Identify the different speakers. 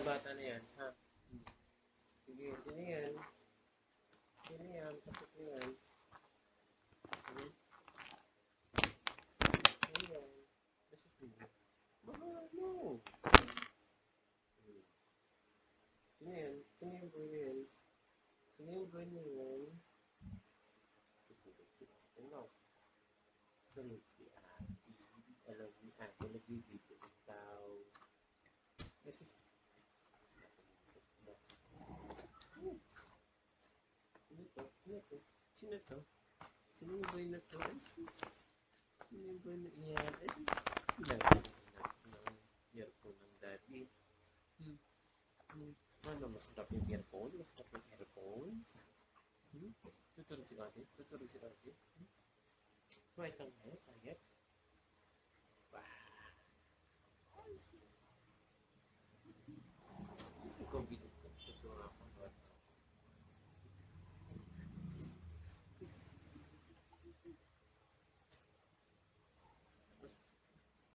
Speaker 1: bata na yan, ha? Sige, sino yan? Sino yan? Pasok mo yan. Sino yan? Nasus mo. Ano? Sino yan? Sino yung boy na yan? Sino yung boy na yan? Ano? Sunod si Ate. Alam ni Ate, nagbibigyo ikaw. Nasus. Sino to? Sino to? Sino to? Sino yung boy na to? Sino yung boy na iyan? Lagi ng earphone ng daddy. Ano, masarap yung earphone? Masarap yung earphone? Tutulog si Ate? Tutulog si Ate? Right on head, I get. Wow.